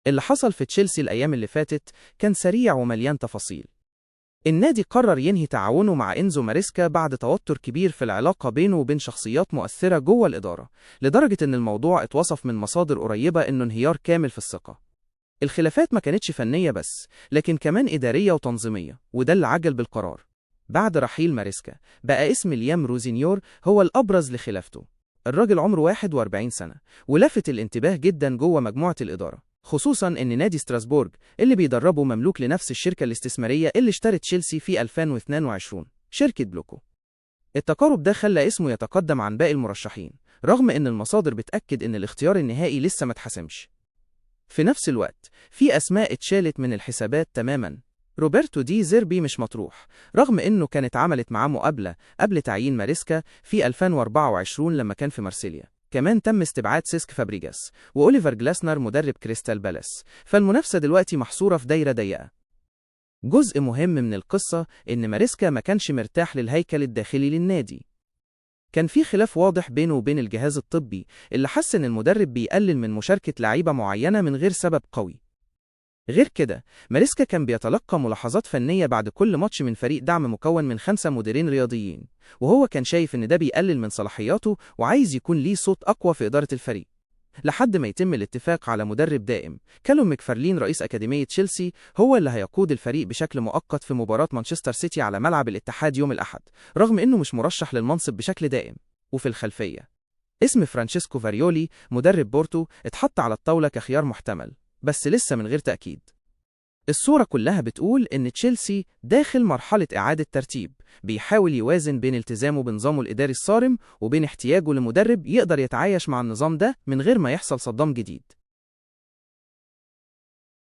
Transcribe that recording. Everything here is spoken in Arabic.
اللي حصل في تشيلسي الأيام اللي فاتت كان سريع ومليان تفاصيل. النادي قرر ينهي تعاونه مع إنزو ماريسكا بعد توتر كبير في العلاقة بينه وبين شخصيات مؤثرة جوه الإدارة، لدرجة إن الموضوع اتوصف من مصادر قريبة إنه انهيار كامل في الثقة. الخلافات ما كانتش فنية بس، لكن كمان إدارية وتنظيمية، وده اللي عجل بالقرار. بعد رحيل ماريسكا بقى اسم ليام روزينيور هو الأبرز لخلافته. الراجل عمره 41 سنة، ولفت الانتباه جدا جوه مجموعة الإدارة، خصوصا إن نادي ستراسبورغ اللي بيدربه مملوك لنفس الشركة الاستثمارية اللي اشترت تشيلسي في 2022، شركة بلوكو. التقارب ده خلى اسمه يتقدم عن باقي المرشحين، رغم إن المصادر بتأكد إن الاختيار النهائي لسه ما اتحسمش. في نفس الوقت، في أسماء اتشالت من الحسابات تماماً. روبرتو دي زيربي مش مطروح، رغم إنه كانت عملت معاه مقابلة قبل تعيين ماريسكا في 2024 لما كان في مارسيليا. كمان تم استبعاد سيسك فابريجاس وأوليفر جلاسنر مدرب كريستال بالاس، فالمنافسة دلوقتي محصورة في دايرة ضيقة. جزء مهم من القصة إن ماريسكا ما كانش مرتاح للهيكل الداخلي للنادي. كان في خلاف واضح بينه وبين الجهاز الطبي اللي حس إن المدرب بيقلل من مشاركة لعيبة معينة من غير سبب قوي. غير كده، ماريسكا كان بيتلقى ملاحظات فنية بعد كل ماتش من فريق دعم مكون من 5 مديرين رياضيين، وهو كان شايف إن ده بيقلل من صلاحياته وعايز يكون ليه صوت أقوى في إدارة الفريق. لحد ما يتم الاتفاق على مدرب دائم، كالوم مكفارلين رئيس أكاديمية تشيلسي هو اللي هيقود الفريق بشكل مؤقت في مباراة مانشستر سيتي على ملعب الاتحاد يوم الأحد، رغم إنه مش مرشح للمنصب بشكل دائم. وفي الخلفية، اسم فرانشيسكو فاريولي مدرب بورتو اتحط على الطاولة كخيار محتمل، بس لسه من غير تأكيد. الصورة كلها بتقول إن تشيلسي داخل مرحلة إعادة ترتيب، بيحاول يوازن بين التزامه بنظامه الإداري الصارم وبين احتياجه لمدرب يقدر يتعايش مع النظام ده من غير ما يحصل صدام جديد.